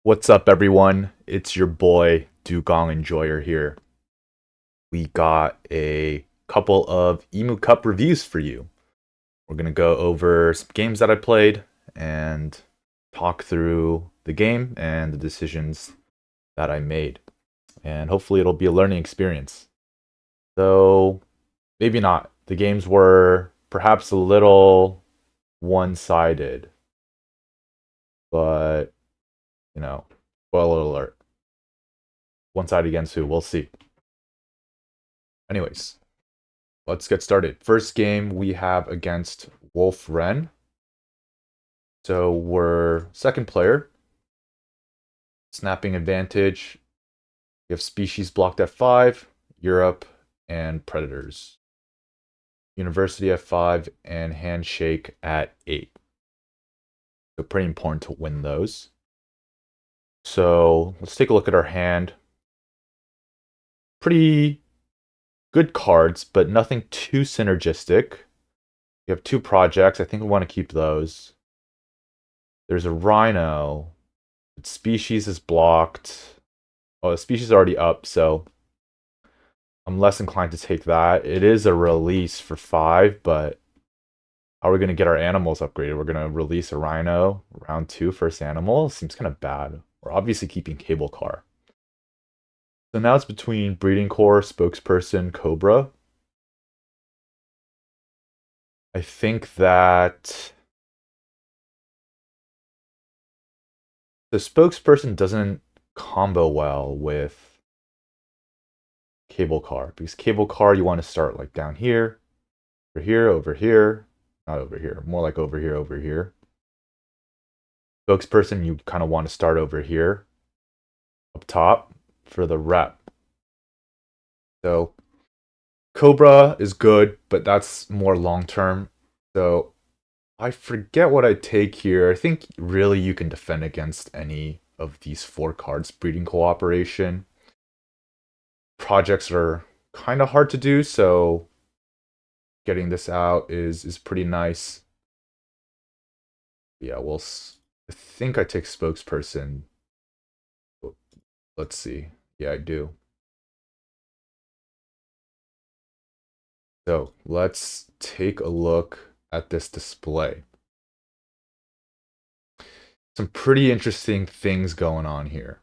What's up, everyone? It's your boy, Dugong Enjoyer here. We got a couple of Emu Cup reviews for you. We're going to go over some games that I played and talk through the game and the decisions that I made. And hopefully, it'll be a learning experience. Though, maybe not. The games were perhaps a little one sided, but, you know, spoiler alert. One side against who? We'll see. Anyways, let's get started. First game we have against Wolf Ren. So we're second player. Snapping advantage. We have species blocked at 5, Europe, and predators. University at 5, and handshake at 8. So pretty important to win those. So let's take a look at our hand. Pretty good cards, but nothing too synergistic. We have 2 projects. I think we want to keep those. There's a rhino. Species is blocked. Oh, the species is already up, so I'm less inclined to take that. It is a release for 5, but how are we going to get our animals upgraded? We're going to release a rhino, round 2, first animal. Seems kind of bad. We're obviously keeping cable car. So now it's between breeding core, spokesperson, cobra. I think that the spokesperson doesn't combo well with cable car, because cable car you want to start like down here, over here, not over here, more like over here. Spokesperson, you kind of want to start over here, up top, for the rep. So Cobra is good, but that's more long term. So I forget what I take here. I think really you can defend against any of these 4 cards. Breeding cooperation. Projects are kind of hard to do, so getting this out is pretty nice. Yeah, I think I take spokesperson. Let's see. Yeah, I do. So let's take a look at this display. Some pretty interesting things going on here.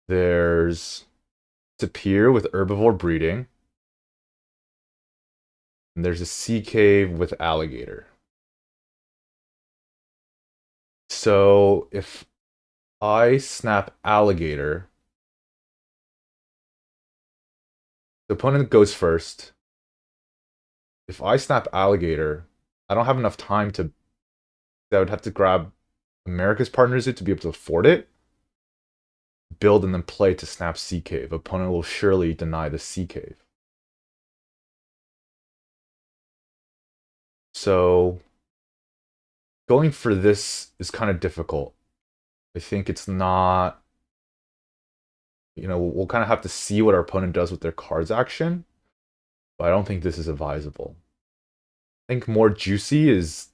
There's Tapir with herbivore breeding. And there's a sea cave with alligator. So if I snap alligator, the opponent goes first. If I snap alligator, I don't have enough time to. I would have to grab America's Partners it to be able to afford it, build and then play to snap sea cave. Opponent will surely deny the sea cave. So going for this is kind of difficult. I think it's not. We'll kind of have to see what our opponent does with their cards action, but I don't think this is advisable. I think more juicy is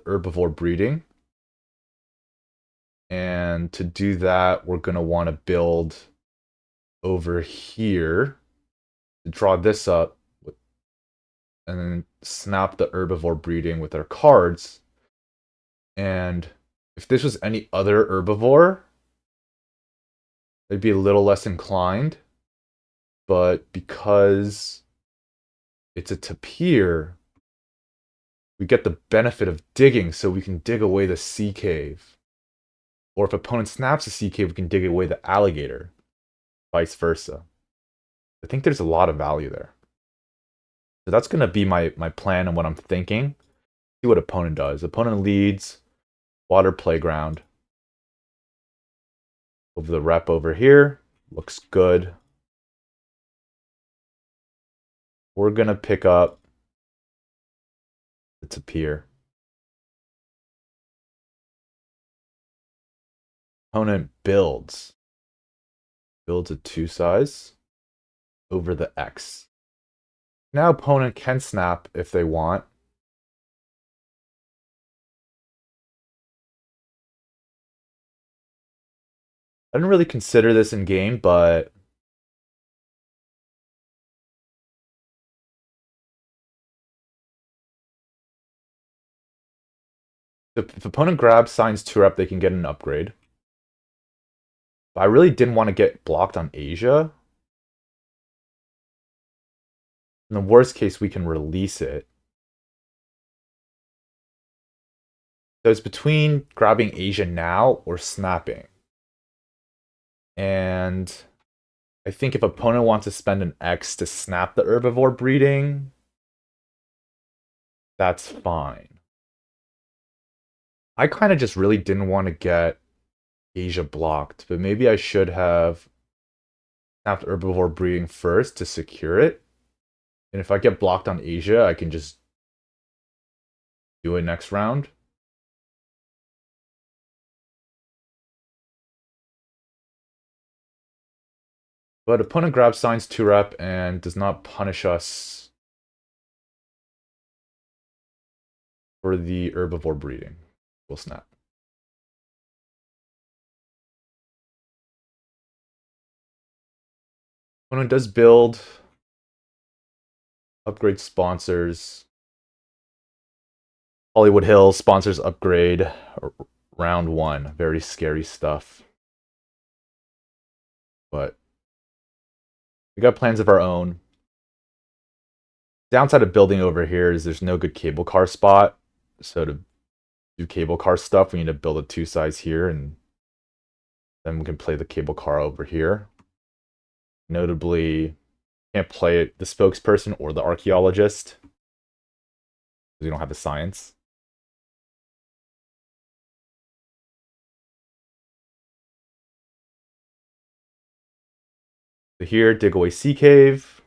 herbivore breeding. And to do that, we're going to want to build over here to draw this up and then snap the herbivore breeding with our cards. And if this was any other herbivore, they'd be a little less inclined. But because it's a tapir, we get the benefit of digging, so we can dig away the sea cave. Or if opponent snaps the sea cave, we can dig away the alligator. Vice versa. I think there's a lot of value there. So that's going to be my plan and what I'm thinking. See what opponent does. Opponent leads. Water playground. Over the rep over here. Looks good. We're going to pick up the tapir. Opponent builds. Builds a 2 size over the X. Now opponent can snap if they want. I didn't really consider this in game, but if opponent grabs signs 2-rep, they can get an upgrade. But I really didn't want to get blocked on Asia. In the worst case, we can release it. So it's between grabbing Asia now or snapping. And I think if opponent wants to spend an X to snap the herbivore breeding, that's fine. I kind of just really didn't want to get Asia blocked, but maybe I should have snapped herbivore breeding first to secure it. And if I get blocked on Asia, I can just do it next round. But opponent grabs signs 2-rep and does not punish us for the herbivore breeding. We'll snap. Opponent does build. Upgrade sponsors. Hollywood Hills sponsors upgrade. Round 1. Very scary stuff. But we got plans of our own. Downside of building over here is there's no good cable car spot. So to do cable car stuff, we need to build a 2-size here, and then we can play the cable car over here. Notably, can't play the spokesperson or the archaeologist because we don't have the science. So here, dig away Sea Cave.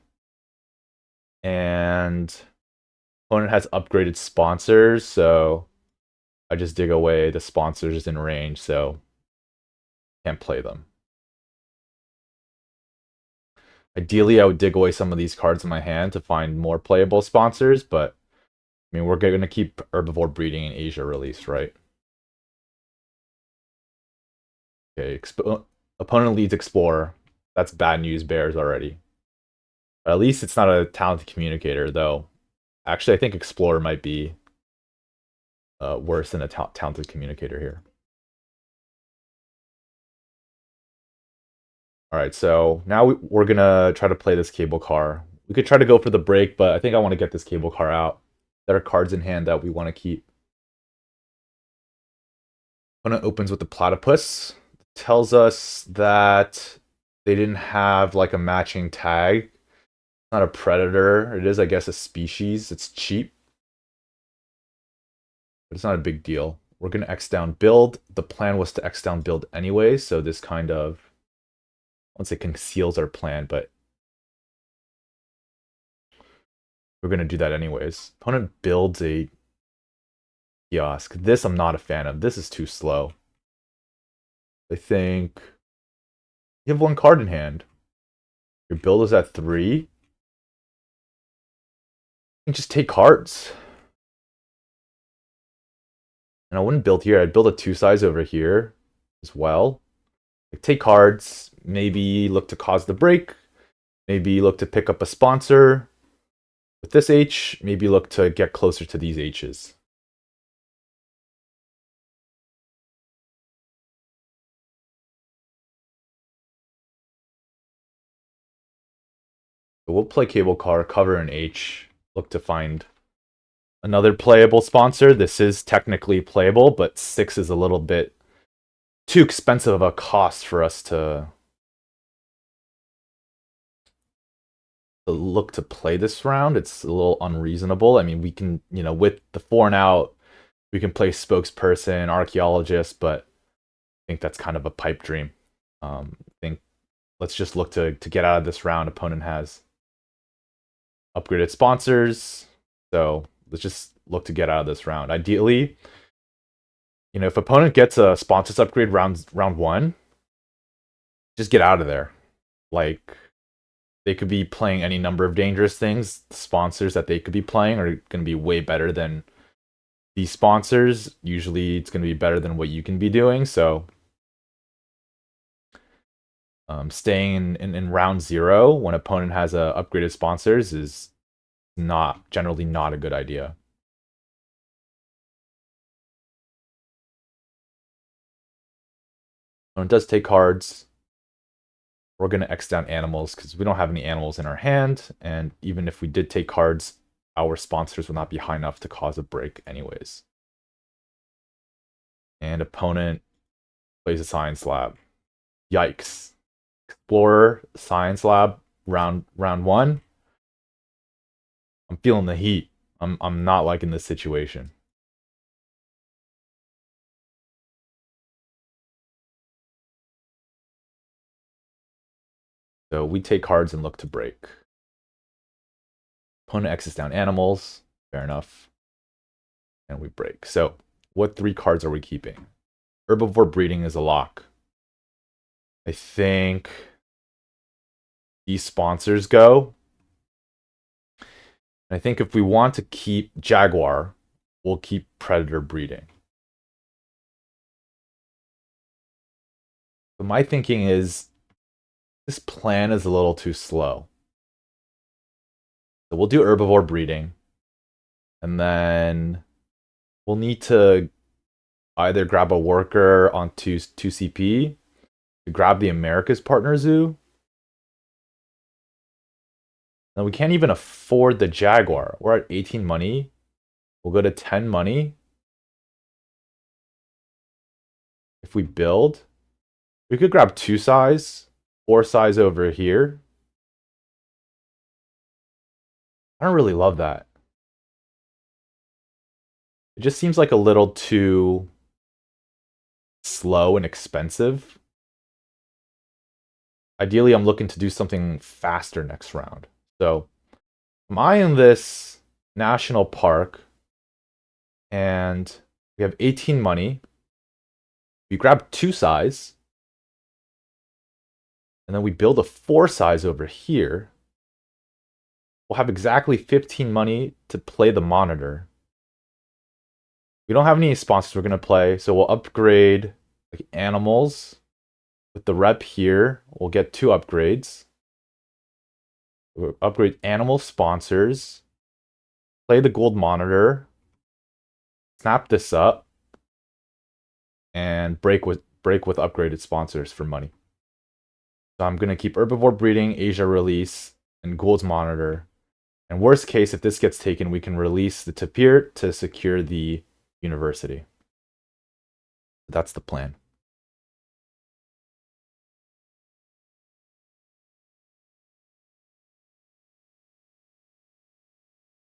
And opponent has upgraded sponsors, so I just dig away the sponsors in range, so can't play them. Ideally, I would dig away some of these cards in my hand to find more playable sponsors, but I mean, we're going to keep herbivore breeding in Asia released, right? Okay, opponent leads Explorer. That's bad news bears already. But at least it's not a talented communicator, though. Actually, I think Explorer might be worse than a talented communicator here. All right, so now we're gonna try to play this cable car. We could try to go for the break, but I think I want to get this cable car out. There are cards in hand that we want to keep. Opponent opens with the platypus. Tells us that they didn't have like a matching tag. Not a predator. It is, I guess, a species. It's cheap. But it's not a big deal. We're going to X down build. The plan was to X down build anyway, so this kind of, I won't say conceals our plan, but we're going to do that anyways. Opponent builds a kiosk. This I'm not a fan of. This is too slow. I think you have 1 card in hand. Your build is at 3. You can just take cards. And I wouldn't build here. I'd build a 2-size over here as well. Like, take cards, maybe look to cause the break, maybe look to pick up a sponsor. With this H, maybe look to get closer to these H's. So we'll play cable car, cover an H, look to find another playable sponsor. This is technically playable, but 6 is a little bit too expensive of a cost for us to look to play this round. It's a little unreasonable. I mean, we can, with the 4 and out, we can play spokesperson, archaeologist, but I think that's kind of a pipe dream. I think let's just look to get out of this round. Opponent has upgraded sponsors, so let's just look to get out of this round. Ideally, if opponent gets a sponsors upgrade round 1, just get out of there. Like, they could be playing any number of dangerous things. The sponsors that they could be playing are going to be way better than these sponsors. Usually it's going to be better than what you can be doing. So Staying in round 0 when opponent has upgraded sponsors is generally not a good idea. Opponent does take cards. We're going to X down animals because we don't have any animals in our hand, and even if we did take cards, our sponsors will not be high enough to cause a break anyways. And opponent plays a science lab. Yikes. Explorer, science lab, round 1. I'm feeling the heat. I'm not liking this situation. So we take cards and look to break. Opponent X's down animals. Fair enough. And we break. So what 3 cards are we keeping? Herbivore breeding is a lock. I think these sponsors go. I think if we want to keep Jaguar, we'll keep Predator breeding. But my thinking is this plan is a little too slow. So we'll do Herbivore breeding. And then we'll need to either grab a worker on 2 CP to grab the America's Partner Zoo. Now we can't even afford the Jaguar. We're at 18 money. We'll go to 10 money. If we build, we could grab 2 size, 4 size over here. I don't really love that. It just seems like a little too slow and expensive. Ideally, I'm looking to do something faster next round. So I'm eyeing this national park, and we have 18 money. We grab 2 size, and then we build a 4 size over here. We'll have exactly 15 money to play the monitor. We don't have any sponsors we're going to play, so we'll upgrade like animals. With the rep here, we'll get 2 upgrades. We'll upgrade animal sponsors. Play the gold monitor. Snap this up. And break with upgraded sponsors for money. So I'm going to keep Herbivore breeding, Asia release, and Gold's monitor. And worst case, if this gets taken, we can release the Tapir to secure the university. That's the plan.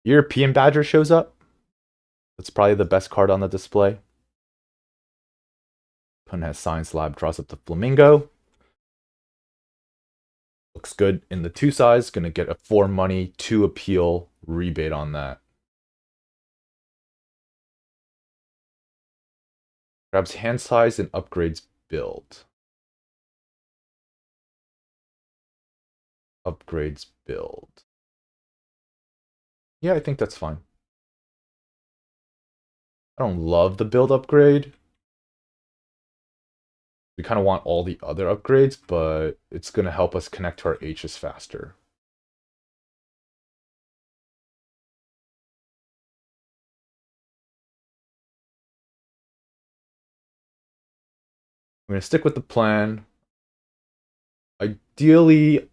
European Badger shows up. That's probably the best card on the display. Opponent has Science Lab, draws up the Flamingo. Looks good in the 2 size. Gonna get a 4 money, 2 appeal rebate on that. Grabs hand size and upgrades build. Upgrades build. Yeah, I think that's fine. I don't love the build upgrade. We kind of want all the other upgrades, but it's going to help us connect to our H's faster. I'm going to stick with the plan. Ideally,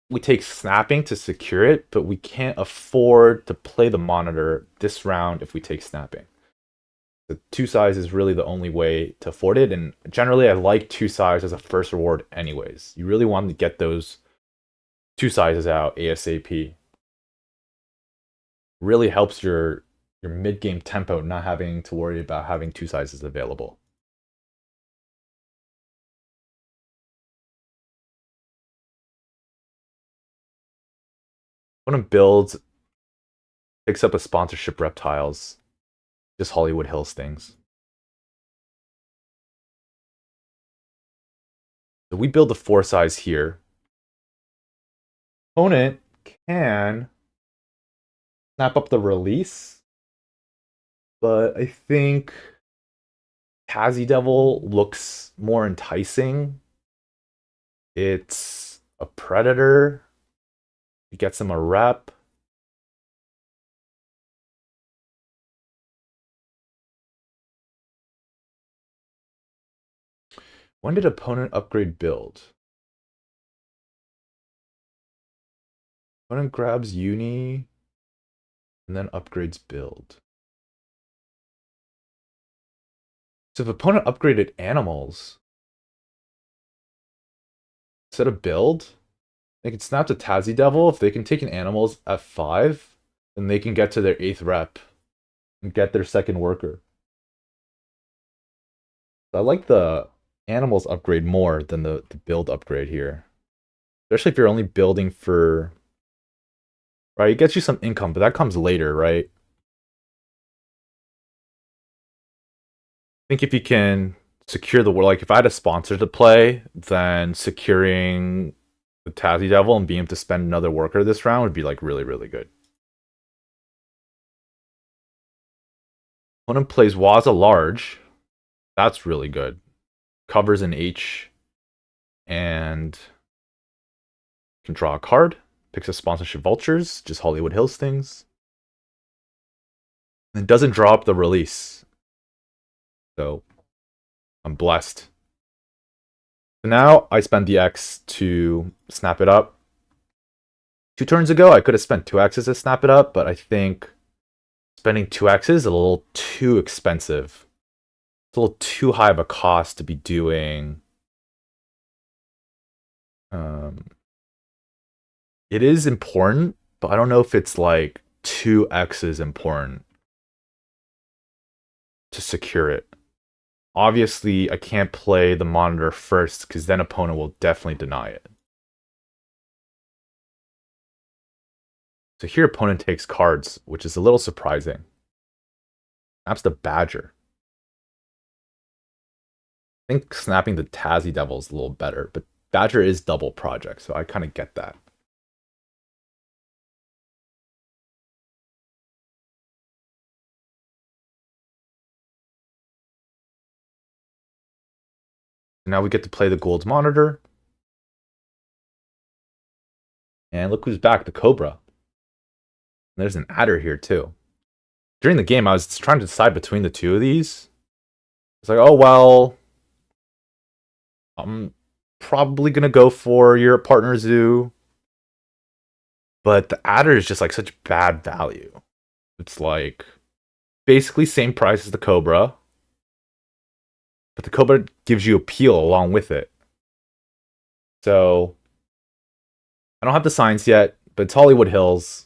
we take snapping to secure it, but we can't afford to play the monitor this round if we take snapping. The 2 size is really the only way to afford it, and generally I like 2 size as a first reward anyways. You really want to get those 2 sizes out ASAP. Really helps your mid-game tempo, not having to worry about having 2 sizes available. Opponent builds, picks up a sponsorship reptiles, just Hollywood Hills things. So we build the 4 size here. Opponent can snap up the release, but I think Tazy Devil looks more enticing. It's a predator. It gets him a rep. When did opponent upgrade build? Opponent grabs uni and then upgrades build. So if opponent upgraded animals instead of build, they can snap to Tazzy Devil. If they can take an animals at 5, then they can get to their 8th rep and get their second worker. I like the animals upgrade more than the build upgrade here. Especially if you're only building for... Right, it gets you some income, but that comes later, right? I think if you can secure the world, like if I had a sponsor to play, then securing the Tazzy Devil and being able to spend another worker this round would be like really, really good. Opponent plays Waza Large. That's really good. Covers an H and can draw a card. Picks a sponsorship vultures, just Hollywood Hills things. And doesn't draw up the release. So I'm blessed. So now I spend the X to snap it up. 2 turns ago, I could have spent 2 X's to snap it up, but I think spending 2 X's is a little too expensive. It's a little too high of a cost to be doing. It is important, but I don't know if it's like 2 X's important to secure it. Obviously, I can't play the monitor first, because then opponent will definitely deny it. So here opponent takes cards, which is a little surprising. Snaps the Badger. I think snapping the Tazzy Devil is a little better, but Badger is double project, so I kind of get that. Now we get to play the Gold Monitor. And look who's back, the Cobra. There's an adder here too. During the game, I was trying to decide between the two of these. It's like, oh, well, I'm probably going to go for your partner zoo. But the adder is just like such bad value. It's like basically same price as the Cobra. But the Cobra gives you appeal along with it. So I don't have the signs yet, but it's Hollywood Hills.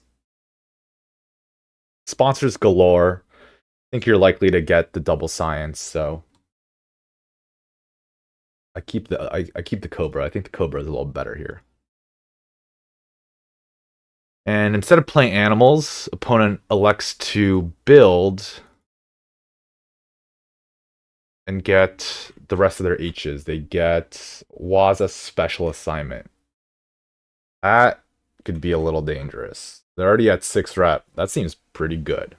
Sponsors galore. I think you're likely to get the double science, so I keep the Cobra. I think the Cobra is a little better here. And instead of playing animals, opponent elects to build and get the rest of their H's. They get Waza Special Assignment. That could be a little dangerous. They're already at 6 rep. That seems pretty good.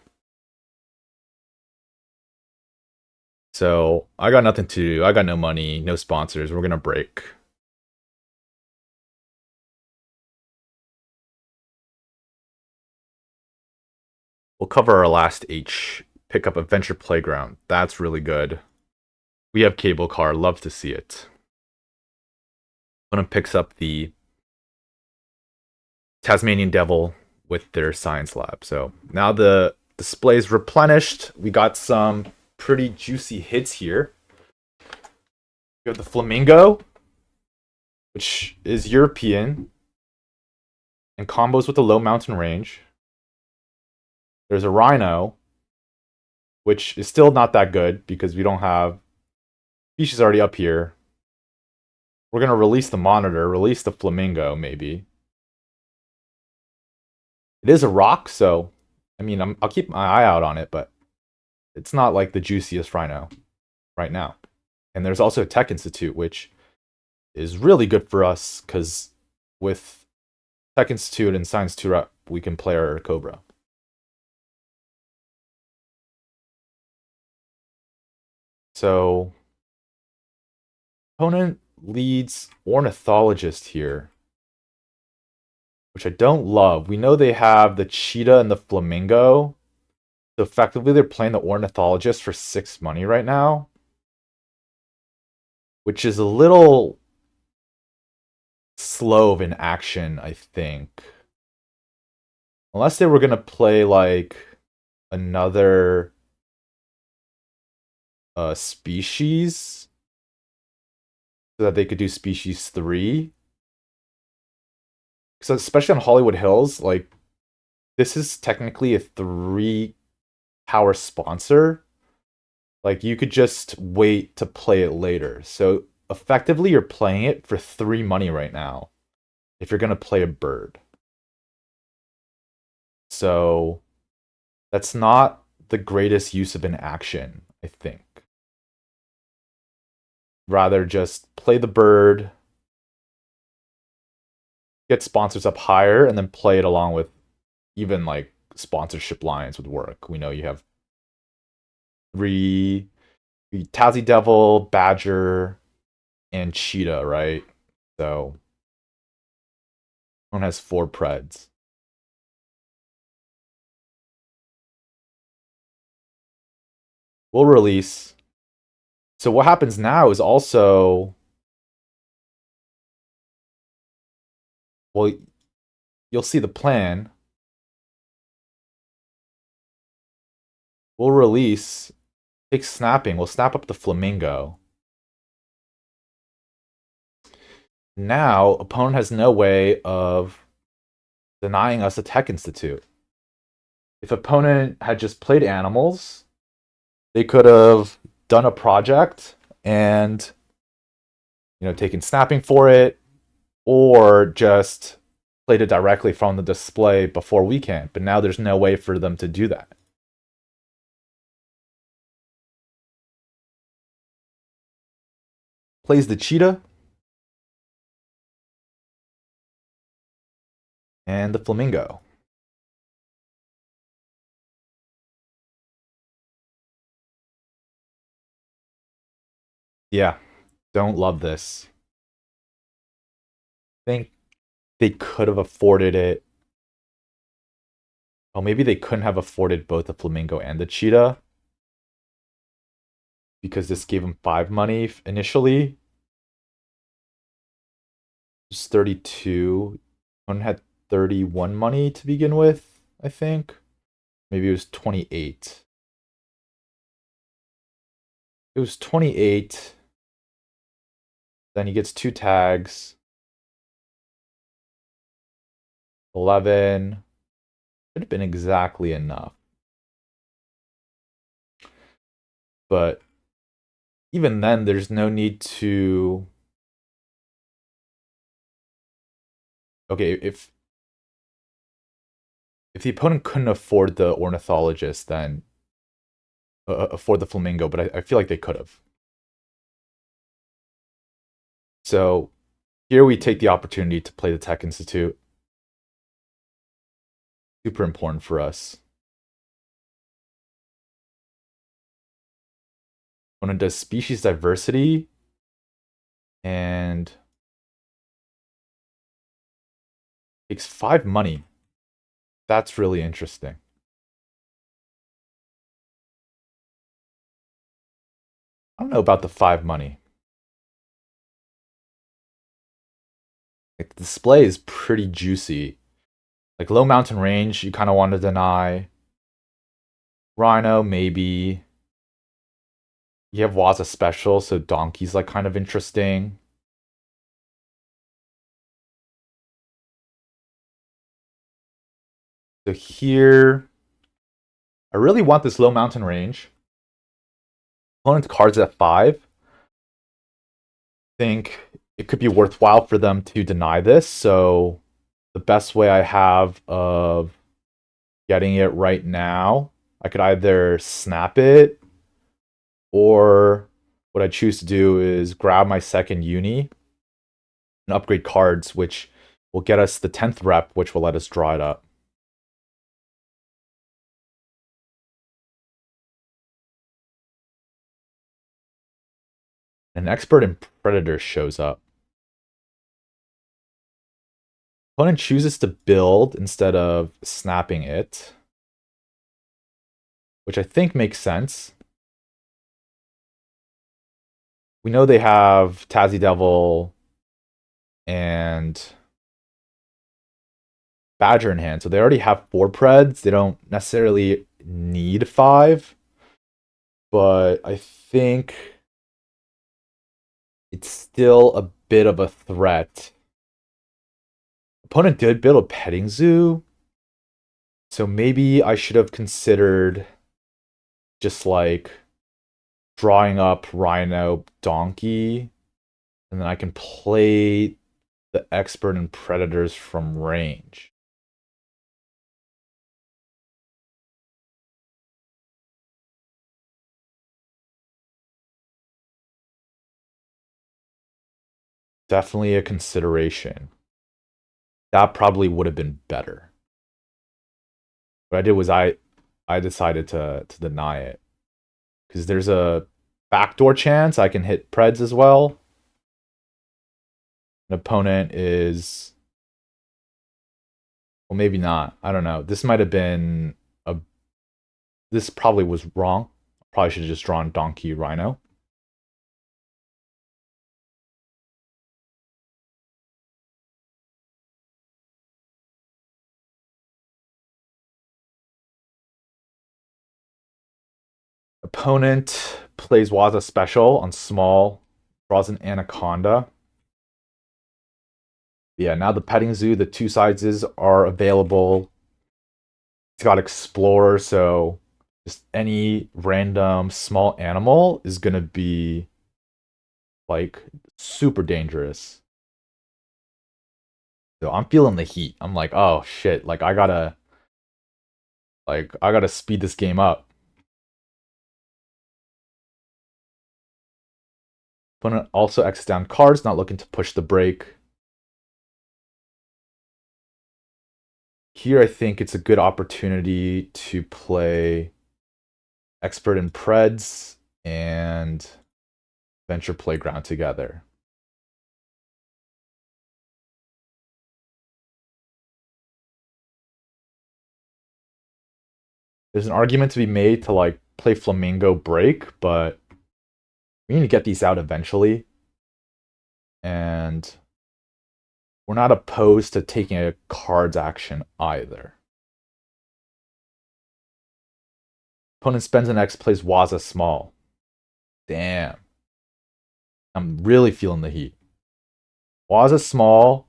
So I got nothing to do. I got no money, no sponsors. We're going to break. We'll cover our last H. Pick up Adventure Playground. That's really good. We have Cable Car. Love to see it. Opponent picks up the Tasmanian Devil with their Science Lab. So now the display's replenished. We got some pretty juicy hits here. We have the Flamingo, which is European and combos with the low mountain range. There's a Rhino, which is still not that good because we don't have species already up here. We're going to release the Monitor, release the Flamingo, maybe. It is a rock, so, I mean, I'll keep my eye out on it, but it's not like the juiciest Rhino right now. And there's also Tech Institute, which is really good for us, because with Tech Institute and Science 2 Rep, we can play our Cobra. So, opponent leads Ornithologist here, which I don't love. We know they have the cheetah and the flamingo. So effectively, they're playing the Ornithologist for 6 money right now, which is a little slow of an action, I think. Unless they were going to play, like, another species, so that they could do species 3. So especially on Hollywood Hills, like, this is technically a 3-power sponsor. Like, you could just wait to play it later. So effectively, you're playing it for 3 money right now, if you're going to play a bird. So that's not the greatest use of an action, I think. Rather just play the bird, get sponsors up higher, and then play it along with even like sponsorship lines would work. We know you have 3 Tazzy Devil, Badger, and Cheetah, right? So one has 4 Preds. We'll release. So what happens now is also, well, you'll see the plan. We'll release, take snapping, we'll snap up the flamingo. Now, opponent has no way of denying us a Tech Institute. If opponent had just played animals, they could have done a project and, taken snapping for it, or just played it directly from the display before we can. But now there's no way for them to do that. Plays the cheetah and the flamingo. Yeah, don't love this. Think they could have afforded it. Oh, maybe they couldn't have afforded both the flamingo and the cheetah, because this gave them 5 money initially. Just 32. One had 31 money to begin with, I think. Maybe it was 28. It was 28. Then he gets 2 tags. 11. Should have been exactly enough. But even then, there's no need to... Okay, if the opponent couldn't afford the Ornithologist, then afford the Flamingo, but I feel like they could have. So here we take the opportunity to play the Tech Institute. Super important for us. Opponent does species diversity and takes 5 money. That's really interesting. I don't know about the 5 money. Like, the display is pretty juicy. Like, low mountain range, you kind of want to deny. Rhino, maybe. You have Waza special, so Donkey's like kind of interesting. So here, I really want this low mountain range. Opponent's cards at 5. Think it could be worthwhile for them to deny this, so the best way I have of getting it right now, I could either snap it, or what I choose to do is grab my second uni and upgrade cards, which will get us the 10th rep, which will let us draw it up. An expert in predator shows up. Opponent chooses to build instead of snapping it, which I think makes sense. We know they have Tazzy Devil and Badger in hand, so they already have 4 Preds. They don't necessarily need 5, but I think it's still a bit of a threat. Opponent did build a petting zoo, so maybe I should have considered just like drawing up Rhino Donkey, and then I can play the expert and predators from range. Definitely a consideration. That probably would have been better. What I did was I decided to deny it. Because there's a backdoor chance I can hit Preds as well. An opponent is... Well, maybe not. I don't know. This might have been a... This probably was wrong. Probably should have just drawn Donkey Rhino. Opponent plays Waza Special on small, draws an Anaconda. Yeah, now the petting zoo, the 2 sizes are available. It's got Explorer, so just any random small animal is gonna be like super dangerous. So I'm feeling the heat. I'm like, oh shit, like I gotta speed this game up. Opponent also X down cards, not looking to push the break. Here I think it's a good opportunity to play Expert in Preds and Venture Playground together. There's an argument to be made to like play Flamingo Break, but we need to get these out eventually. And we're not opposed to taking a cards action either. Opponent spends an X, plays Waza Small. Damn. I'm really feeling the heat. Waza Small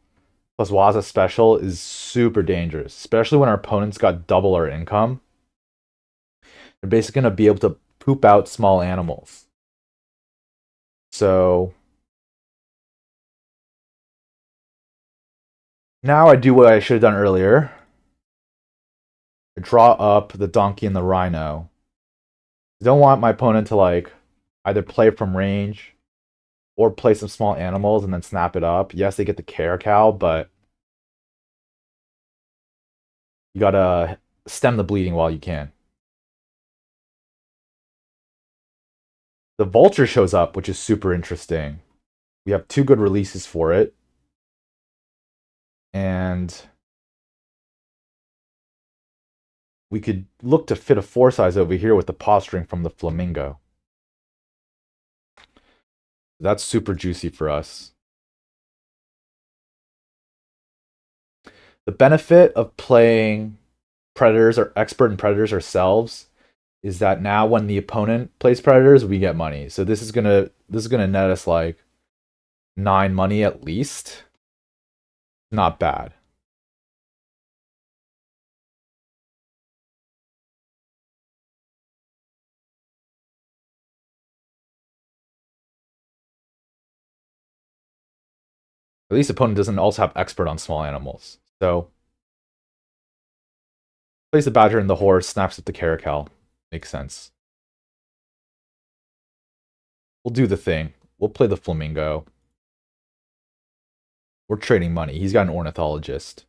plus Waza Special is super dangerous, especially when our opponent's got double our income. They're basically going to be able to poop out small animals. So now I do what I should have done earlier. I draw up the Donkey and the Rhino. I don't want my opponent to like either play from range or play some small animals and then snap it up. Yes, they get the Caracal, but you gotta stem the bleeding while you can. The Vulture shows up, which is super interesting. We have 2 good releases for it. And we could look to fit a 4 size over here with the posturing from the Flamingo. That's super juicy for us. The benefit of playing Predators or Expert and Predators ourselves is that now when the opponent plays Predators, we get money. So this is gonna net us like 9 money at least. Not bad. At least the opponent doesn't also have Expert on small animals. So plays the Badger and the Horse, snaps up the Caracal. Makes sense. We'll do the thing. We'll play the Flamingo. We're trading money. He's got an Ornithologist.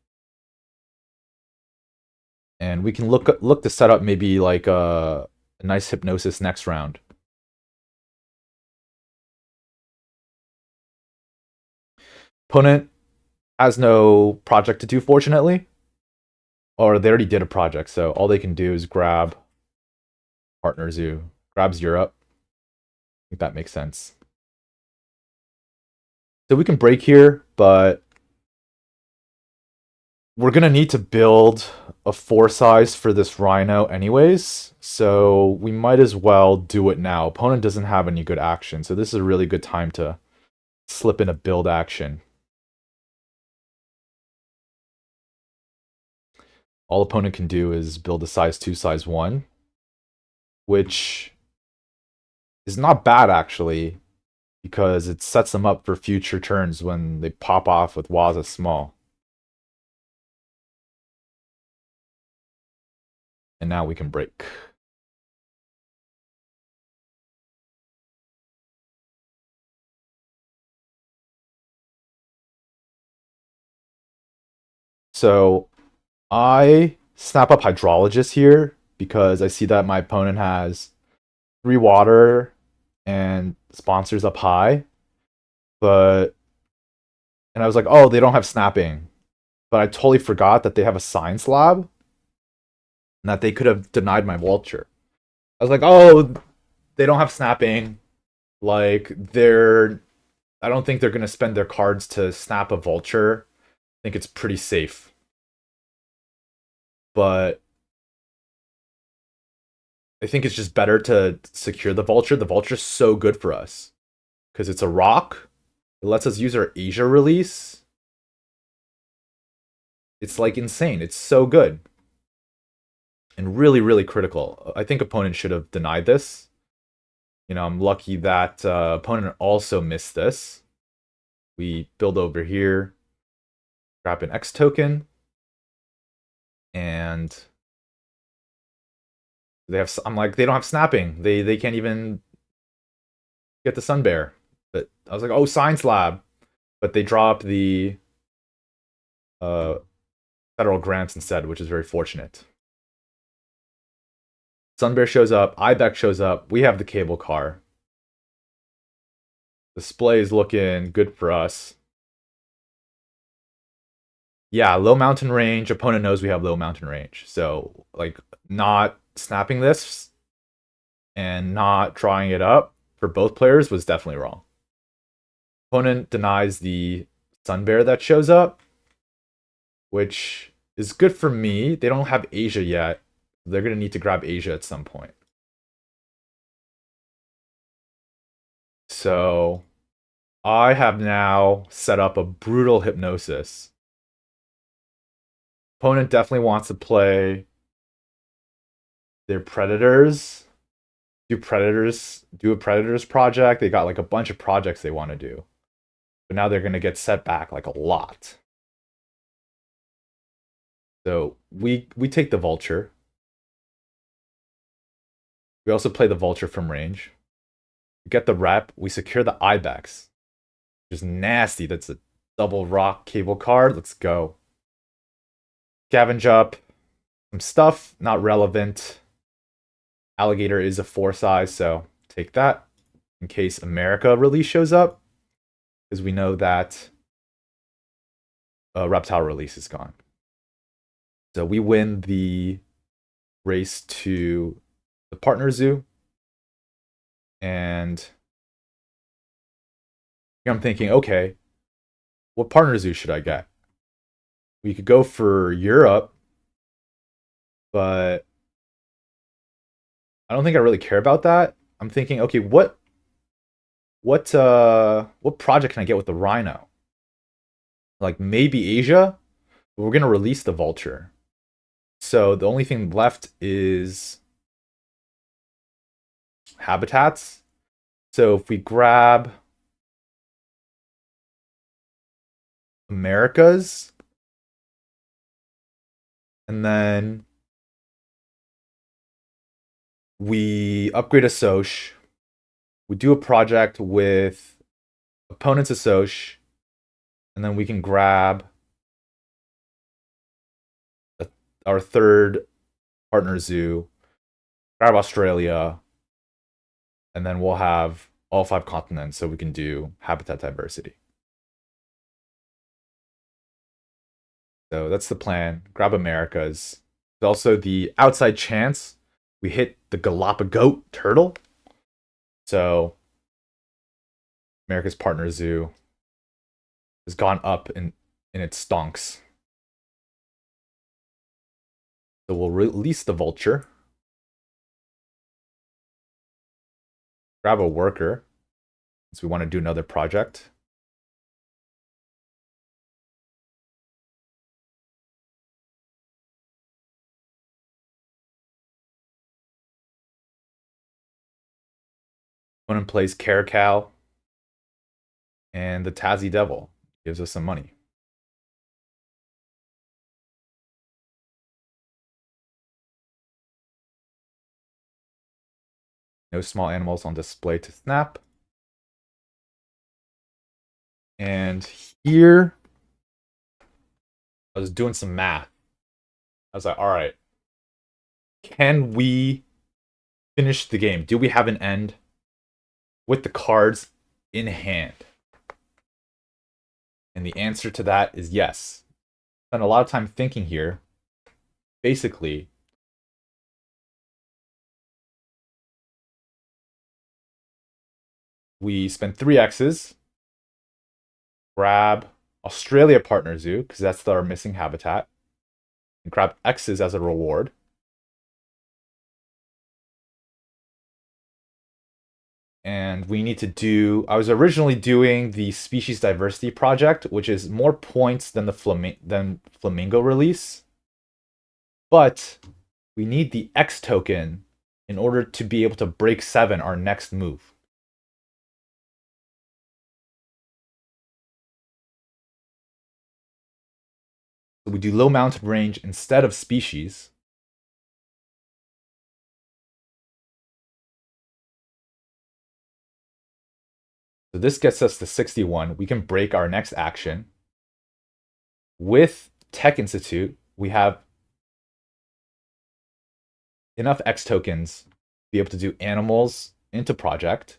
And we can look to set up maybe like a nice Hypnosis next round. Opponent has no project to do, fortunately. Or they already did a project, so all they can do is grab Partner Zoo, grabs Europe. I think that makes sense. So we can break here, but we're going to need to build a 4 size for this Rhino anyways, so we might as well do it now. Opponent doesn't have any good action, so this is a really good time to slip in a build action. All opponent can do is build a size 2, size 1, which is not bad actually, because it sets them up for future turns when they pop off with Waza Small. And now we can break. So I snap up Hydrologist here because I see that my opponent has 3 water and sponsors up high. And I was like, oh, they don't have snapping. But I totally forgot that they have a Science Lab and that they could have denied my Vulture. I was like, oh, they don't have snapping. Like, I don't think they're going to spend their cards to snap a Vulture. I think it's pretty safe. But I think it's just better to secure the Vulture. The Vulture's so good for us because it's a rock. It lets us use our Asia release. It's like insane. It's so good. And really, really critical. I think opponent should have denied this. You know, I'm lucky that opponent also missed this. We build over here, grab an X token, and I'm like, they don't have snapping. They can't even get the Sun Bear. But I was like, oh, Science Lab. But they drop the federal grants instead, which is very fortunate. Sun Bear shows up, Ibex shows up, we have the cable car. Display is looking good for us. Yeah, low mountain range. Opponent knows we have low mountain range. So, like, not snapping this and not drawing it up for both players was definitely wrong. Opponent denies the Sun Bear that shows up, which is good for me. They don't have Asia yet. They're going to need to grab Asia at some point. So I have now set up a brutal Hypnosis. Opponent definitely wants to play their Predators. Do a Predators project. They got like a bunch of projects they want to do. But now they're going to get set back like a lot. So we take the Vulture. We also play the Vulture from range. We get the rep. We secure the Ibex. Which is nasty. That's a double rock cable card. Let's go. Scavenge up. Some stuff. Not relevant. Alligator is a 4 size, so take that. In case America release shows up. Because we know that Reptile release is gone. So we win the race to the Partner Zoo. And I'm thinking, okay, what Partner Zoo should I get? We could go for Europe, but I don't think I really care about that. I'm thinking, okay, what project can I get with the Rhino? Like maybe Asia, but we're gonna release the Vulture. So the only thing left is habitats. So if we grab Americas, and then we upgrade a Soch, we do a project with opponents of Soch, and then we can grab our third Partner Zoo, grab Australia, and then we'll have all 5 continents so we can do habitat diversity. So that's the plan. Grab Americas. There's also the outside chance we hit the Galapagos turtle. So America's partner zoo has gone up in its stonks. So we'll release the vulture. Grab a worker, since we want to do another project. Opponent plays Caracal, and the Tazzy Devil gives us some money. No small animals on display to snap. And here, I was doing some math. I was like, all right, can we finish the game? Do we have an end with the cards in hand? And the answer to that is yes. Spent a lot of time thinking here. Basically, we spend 3 X's, grab Australia Partner Zoo, because that's our missing habitat, and grab X's as a reward. And we need to do, I was originally doing the species diversity project, which is more points than the flamingo release. But we need the X token in order to be able to break 7, our next move. So we do low mountain range instead of species. So this gets us to 61. We can break our next action. With Tech Institute, we have enough X tokens to be able to do animals into project.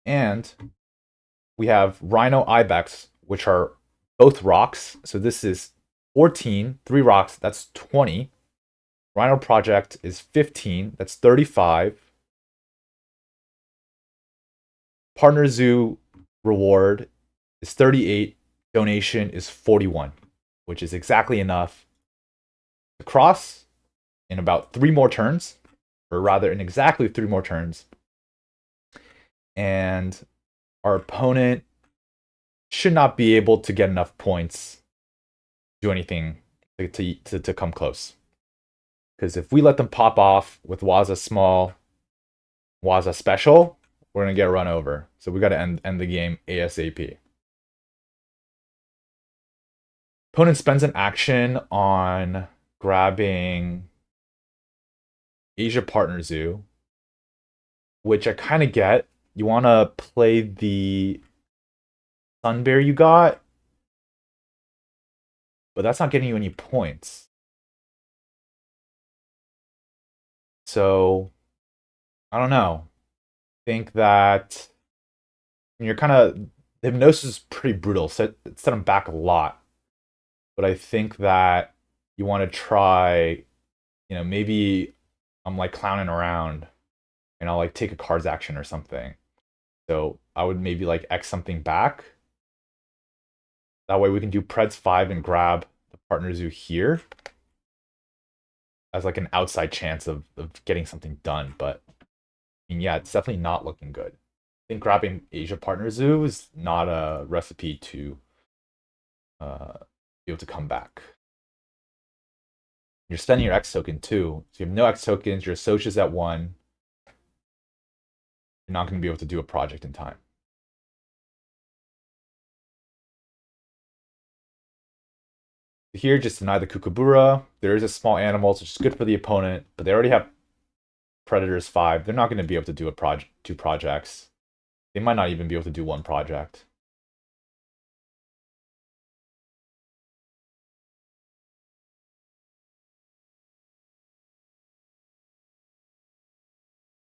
And we have Rhino Ibex, which are both rocks. So this is 14, 3 rocks, that's 20. Rhino Project is 15, that's 35. Partner Zoo reward is 38. Donation is 41, which is exactly enough to cross in about 3 more turns, or rather in exactly 3 more turns. And our opponent should not be able to get enough points to do anything to come close. Because if we let them pop off with Waza Small, Waza Special, we're going to get run over. So we got to end the game ASAP. Opponent spends an action on grabbing Asia Partner Zoo, which I kind of get. You want to play the Sun Bear you got, but that's not getting you any points. So, I don't know. I think that you're kind of, the hypnosis is pretty brutal. Set them back a lot. But I think that you want to try, maybe I'm like clowning around and I'll like take a cards action or something. So I would maybe like X something back. That way we can do Preds 5 and grab the Partner Zoo here as like an outside chance of getting something done. But I mean, yeah, it's definitely not looking good. I think grabbing Asia Partner Zoo is not a recipe to be able to come back. You're spending your X token too. So you have no X tokens, your associate's at 1. You're not going to be able to do a project in time. Here, just deny the Kookaburra. There is a small animal, which is good for the opponent, but they already have Predators 5. They're not going to be able to do 2 projects. They might not even be able to do 1 project.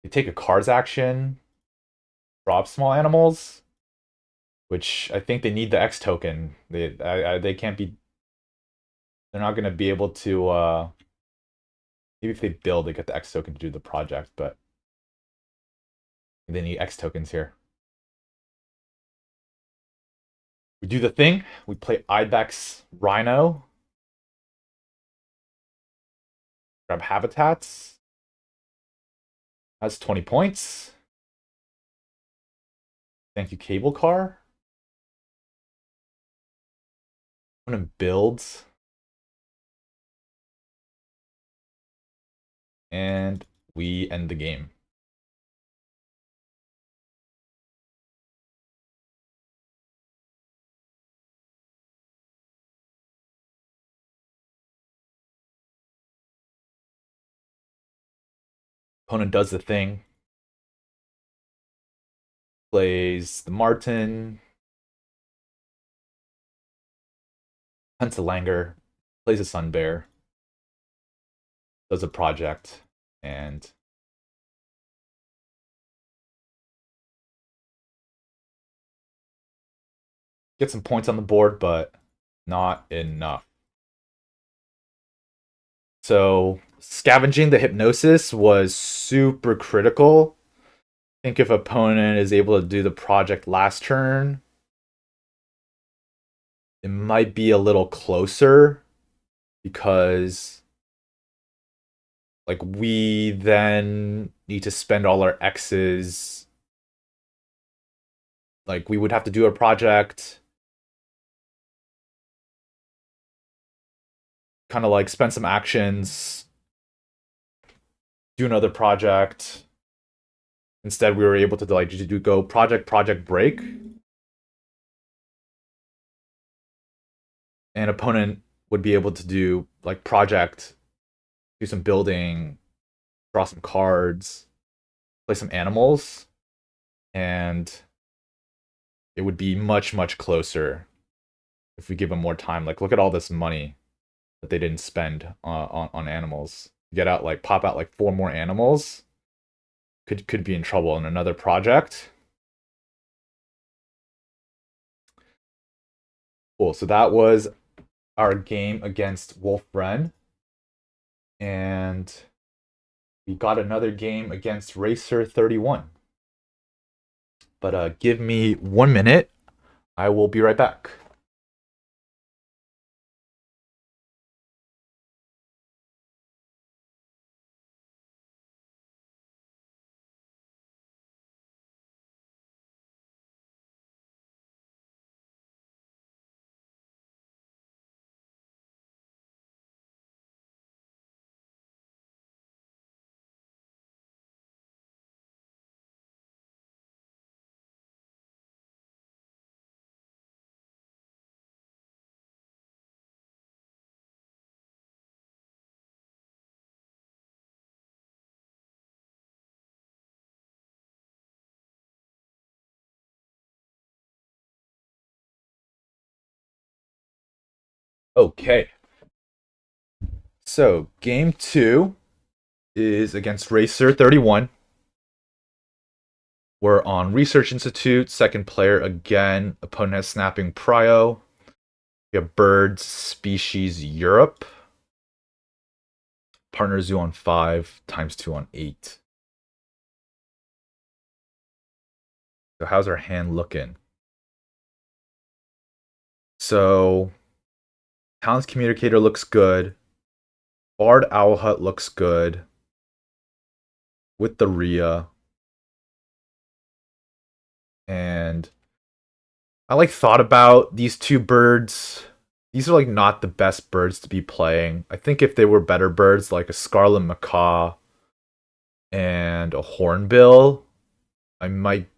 They take a cards action, drop small animals. which I think they need the X token. They can't be. They're not going to be able to. Maybe if they build, they get the X token to do the project, but they need X tokens here. We do the thing. We play Ibex Rhino. Grab Habitats. That's 20 points. Thank you, Cable Car. Opponent builds. And we end the game. Opponent does the thing. Plays the Martin. Hunts a Langer. Plays a Sun Bear. Does a project. And get some points on the board, but not enough. So scavenging the Hypnosis was super critical. I think if opponent is able to do the project last turn, it might be a little closer because like we then need to spend all our X's. Like we would have to do a project, kind of like spend some actions, do another project. Instead, we were able to like do go project break, and opponent would be able to do like project, do some building, draw some cards, play some animals, and it would be much closer if we give them more time. Like look at all this money that they didn't spend on animals. Get out like pop out like 4 more animals. Could be in trouble in another project. Cool. So that was our game against Wolf-Wren. And we got another game against Racer31. But give me 1 minute. I will be right back. Okay. So game 2 is against Racer31. We're on Research Institute, second player again. Opponent has Snapping Prio. We have Birds, Species, Europe. Partner Zoo on 5, times 2 on 8. So how's our hand looking? So Talon's Communicator looks good. Bard Owl Hut looks good. With the Rhea. And I like thought about these 2 birds. These are like not the best birds to be playing. I think if they were better birds, like a Scarlet Macaw and a Hornbill, I might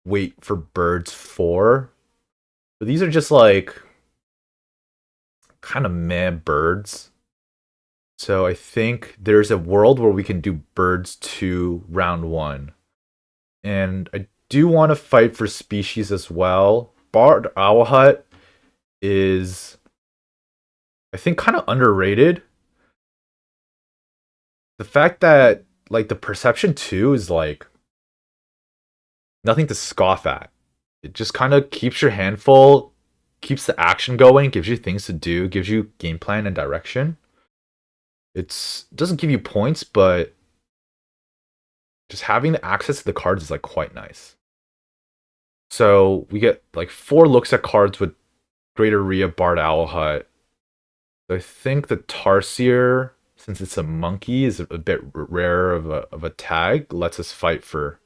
wait for birds 4. But these are just like kind of meh birds. So I think there's a world where we can do birds 2 round 1. And I do want to fight for species as well. Bard Owl Hut is, I think, kind of underrated. The fact that like the perception 2 is like nothing to scoff at. it just kind of keeps your hand full, keeps the action going, gives you things to do, gives you game plan and direction. It doesn't give you points, but just having the access to the cards is like quite nice. So we get like 4 looks at cards with Greater Rhea, Bard, Owl Hut. I think the Tarsier, since it's a monkey, is a bit rarer of a tag. Lets us fight for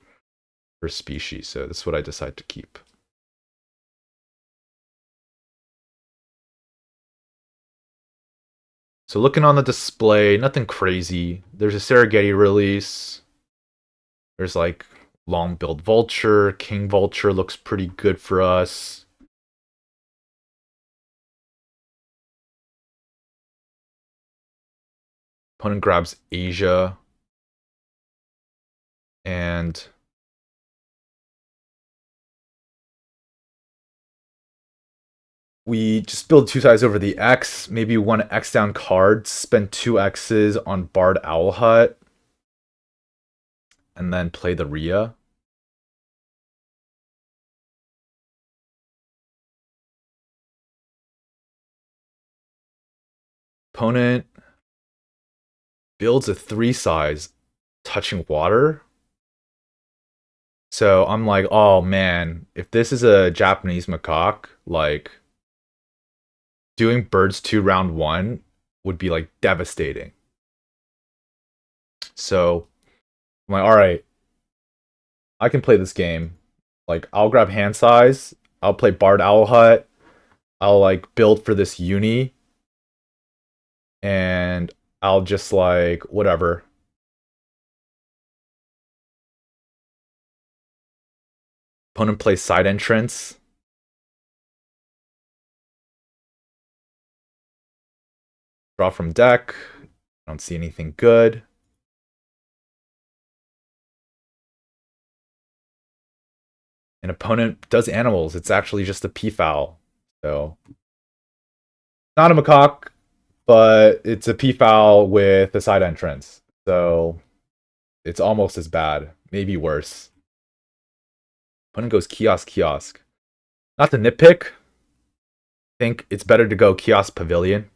species. So that's what I decide to keep. So looking on the display, nothing crazy. There's a Serengeti release. There's like long-billed Vulture. King Vulture looks pretty good for us. Opponent grabs Asia. And we just build 2 sides over the X. Maybe 1 X down card. Spend 2 X's on Bard Owl Hut. And then play the Rhea. Opponent builds a 3 size touching water. So I'm like, oh man, if this is a Japanese macaque, like doing birds 2 round 1 would be like devastating. So I'm like, all right, I can play this game. Like, I'll grab hand size. I'll play Bard Owl Hut. I'll like build for this uni. And I'll just like, whatever. Opponent plays side entrance. Draw from deck. I don't see anything good. An opponent does animals. It's actually just a peafowl. So, not a macaque, but it's a peafowl with a side entrance. So, it's almost as bad. Maybe worse. Opponent goes kiosk. Not to nitpick. I think it's better to go kiosk pavilion.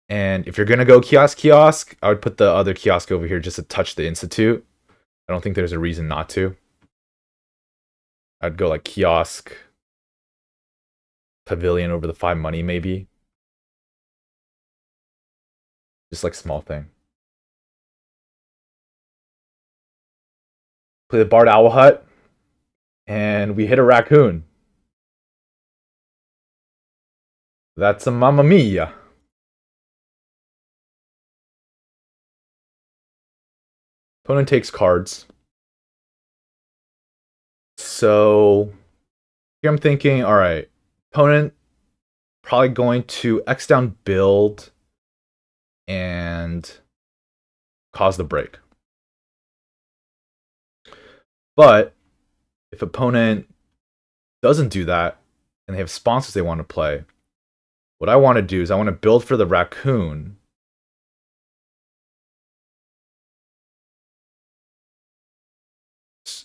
And if you're going to go kiosk, I would put the other kiosk over here just to touch the institute. I don't think there's a reason not to. I'd go like kiosk, pavilion over the 5 money maybe. Just like small thing. Play the Bard Owl Hut. And we hit a raccoon. That's a Mamma Mia. Opponent takes cards. So here I'm thinking, all right, opponent probably going to X down build and cause the break. But if opponent doesn't do that and they have sponsors they want to play, what I want to do is I want to build for the raccoon.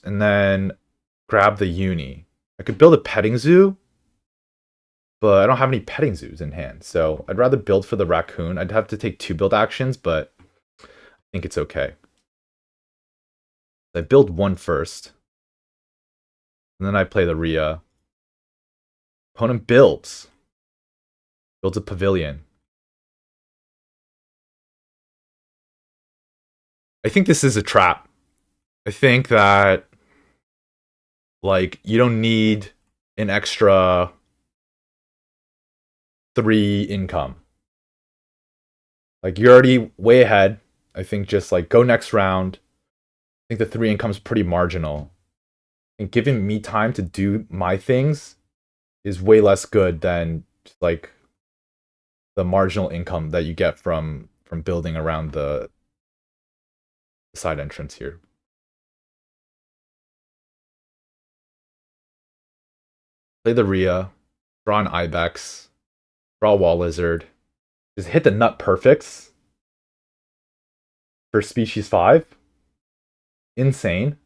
And then grab the uni. I could build a petting zoo, but I don't have any petting zoos in hand. So I'd rather build for the raccoon. I'd have to take 2 build actions, but I think it's okay. I build 1 first. And then I play the Rhea. Opponent builds. Builds a pavilion. I think this is a trap. I think that like you don't need an extra 3 income. Like you're already way ahead. I think just like go next round. I think the 3 income's pretty marginal. And giving me time to do my things is way less good than like the marginal income that you get from building around the side entrance here. Play the Rhea, draw an Ibex, draw a Wall Lizard, just hit the nut perfects for species 5. Insane.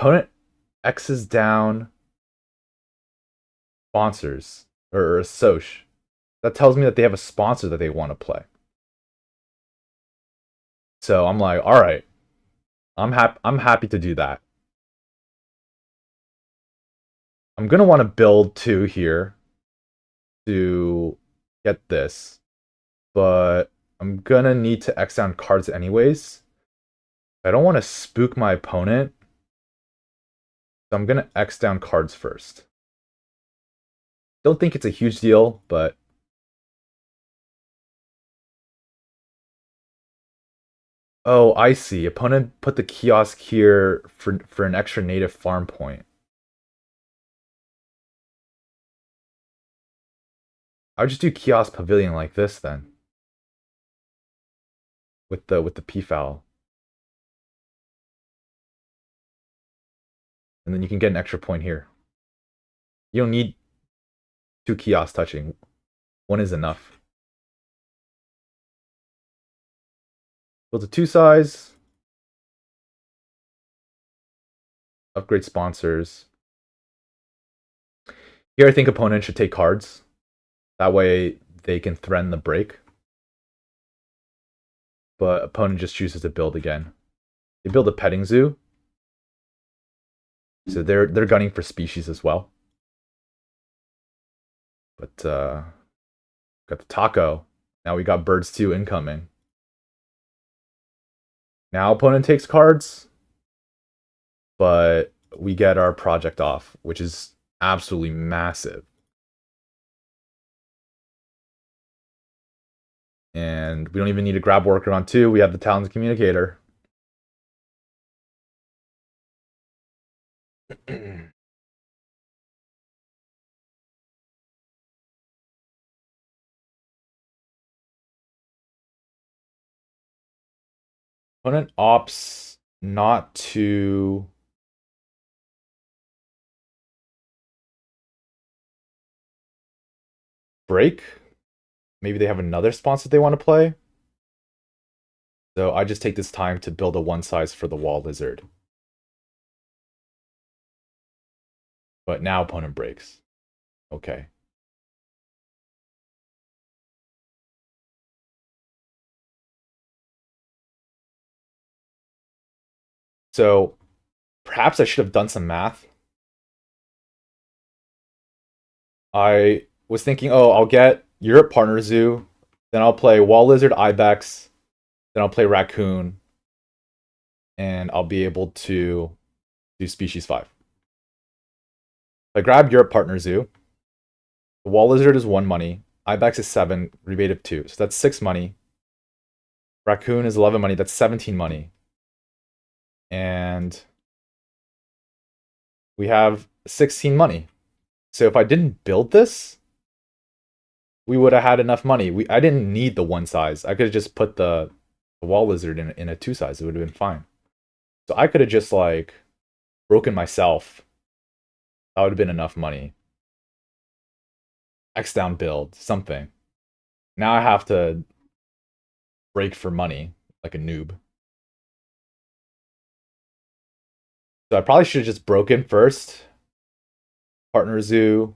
Opponent X's down sponsors or a Soch. That tells me that they have a sponsor that they want to play. So I'm like, all right, I'm happy to do that. I'm gonna want to build 2 here to get this, but I'm gonna need to X down cards anyways. I don't want to spook my opponent, so I'm gonna X down cards first. Don't think it's a huge deal, but oh, I see. Opponent put the kiosk here for an extra native farm point. I would just do kiosk pavilion like this then, with the P-foul. And then you can get an extra point here. You don't need 2 kiosks touching. 1 is enough. Build a 2 size. Upgrade sponsors. Here I think opponent should take cards. That way they can threaten the break. But opponent just chooses to build again. They build a petting zoo. So they're gunning for species as well. But got the taco. Now we got birds 2 incoming. Now opponent takes cards. But we get our project off, which is absolutely massive. And we don't even need to grab worker on 2. We have the talented communicator. Opponent opts not to break. Maybe they have another sponsor they want to play. So I just take this time to build a 1 size for the wall lizard. But now opponent breaks. Okay. So perhaps I should have done some math. I was thinking, oh, I'll get Europe Partner Zoo, then I'll play Wall Lizard Ibex, then I'll play Raccoon, and I'll be able to do Species 5. I grab Europe Partner Zoo. The Wall Lizard is 1 money. Ibex is 7, rebate of 2. So that's 6 money. Raccoon is 11 money. That's 17 money. And we have 16 money. So if I didn't build this, we would have had enough money. I didn't need the 1 size. I could have just put the Wall Lizard in a 2 size. It would have been fine. So I could have just like broken myself. That would have been enough money. X down build, something. Now I have to break for money like a noob. So I probably should have just broken first. Partner Zoo.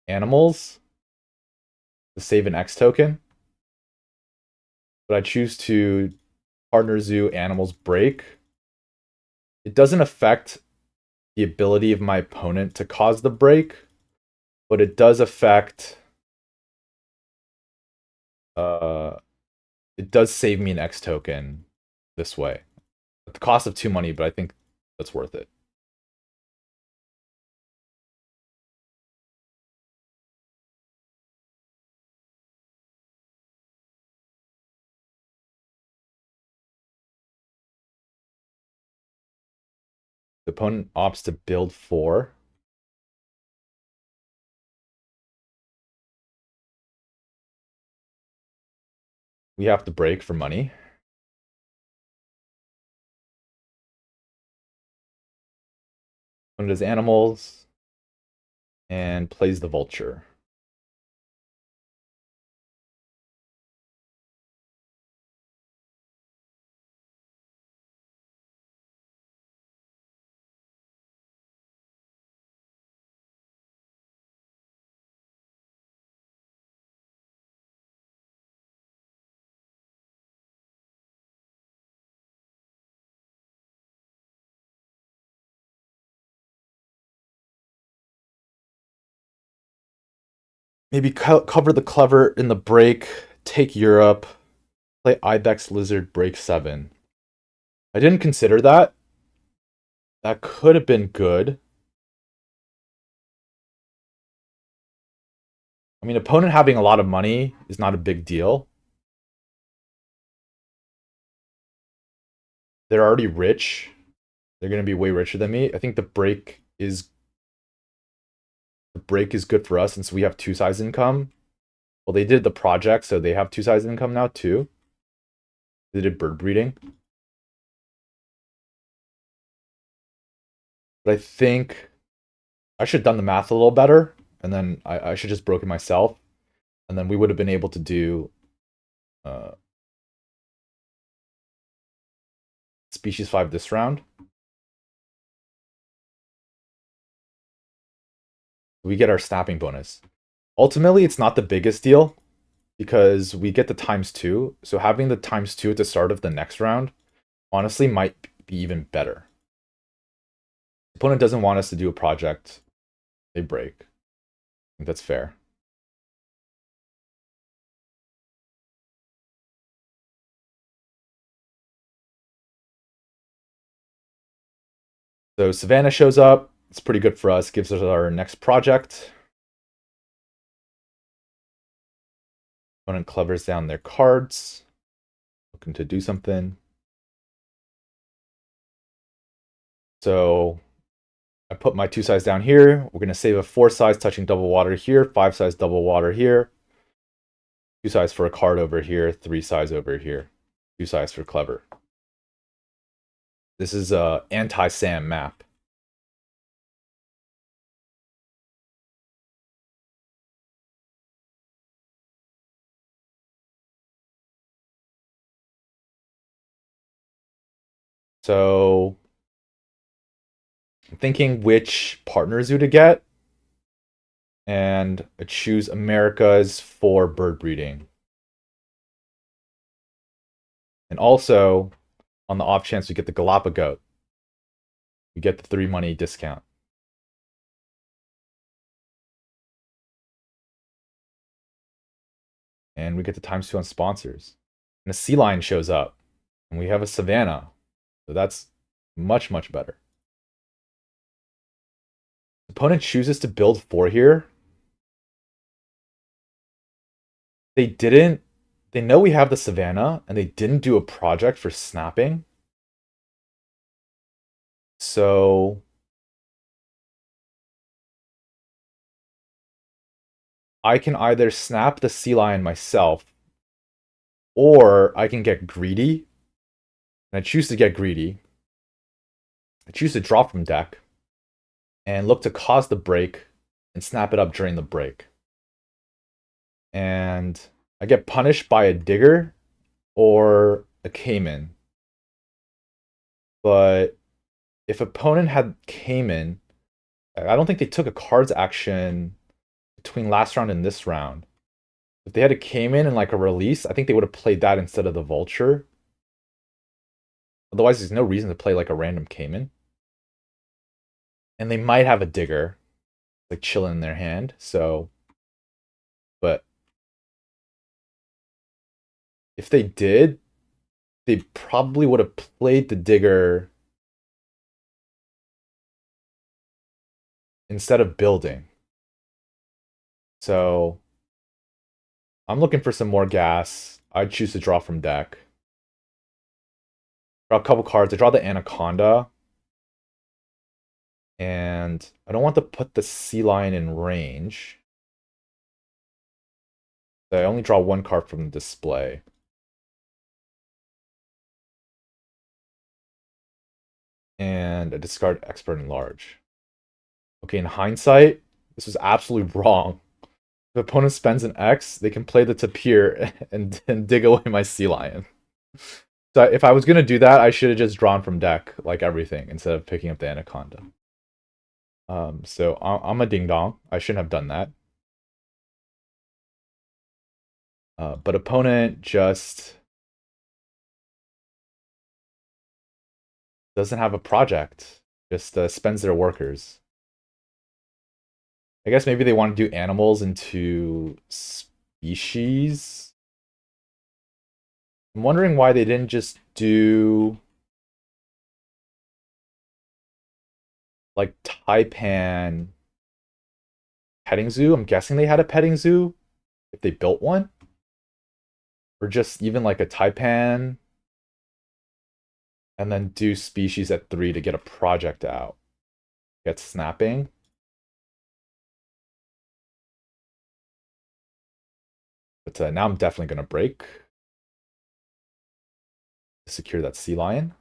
Animals. To save an X token. But I choose to Partner Zoo Animals break. It doesn't affect the ability of my opponent to cause the break, but it does affect it does save me an X token this way. At the cost of 2 money, but I think that's worth it. The opponent opts to build 4. We have to break for money. Opponent does animals and plays the vulture. Maybe cover the clever in the break, take Europe, play Ibex Lizard break 7. I didn't consider that. That could have been good. I mean, opponent having a lot of money is not a big deal. They're already rich. They're going to be way richer than me. I think the break is good for us since we have 2 sides income. Well, they did the project, so they have 2 sides income now too. They did bird breeding. But I think I should have done the math a little better, and then I should just broken myself, and then we would have been able to do species 5 this round. We get our snapping bonus. Ultimately, it's not the biggest deal because we get the ×2. So having the ×2 at the start of the next round honestly might be even better. Opponent doesn't want us to do a project. They break. I think that's fair. So Savannah shows up. It's pretty good for us. Gives us our next project. Opponent clevers down their cards. Looking to do something. So I put my 2 sides down here. We're going to save a 4 sides touching double water here, 5 sides double water here, 2 sides for a card over here, 3 sides over here, 2 sides for clever. This is a anti-Sam map. So I'm thinking which partner zoo to get, and I choose Americas for bird breeding. And also, on the off chance we get the Galapagos, we get the 3 money discount. And we get the ×2 on sponsors. And a sea lion shows up, and we have a Savannah. So that's much, much better. Opponent chooses to build 4 here. They didn't. They know we have the Savannah, and they didn't do a project for snapping. So I can either snap the sea lion myself, or I can get greedy. And I choose to get greedy. I choose to draw from deck and look to cause the break and snap it up during the break. And I get punished by a digger or a Cayman. But if opponent had Cayman, I don't think they took a cards action between last round and this round. If they had a Cayman and like a release, I think they would have played that instead of the vulture. Otherwise, there's no reason to play like a random Cayman. And they might have a digger, like chilling in their hand. So, but if they did, they probably would have played the digger instead of building. So I'm looking for some more gas. I'd choose to draw from deck. Draw a couple cards. I draw the Anaconda. And I don't want to put the sea lion in range. So I only draw 1 card from the display. And I discard Expert Enlarge. Okay, in hindsight, this was absolutely wrong. If the opponent spends an X, they can play the Tapir and dig away my sea lion. So if I was going to do that, I should have just drawn from deck, like everything, instead of picking up the Anaconda. So I'm a ding-dong. I shouldn't have done that. But opponent just doesn't have a project. Just spends their workers. I guess maybe they want to do animals into species. I'm wondering why they didn't just do like Taipan petting zoo. I'm guessing they had a petting zoo if they built one. Or just even like a Taipan and then do species at 3 to get a project out. Get snapping. But now I'm definitely going to break. Secure that sea lion.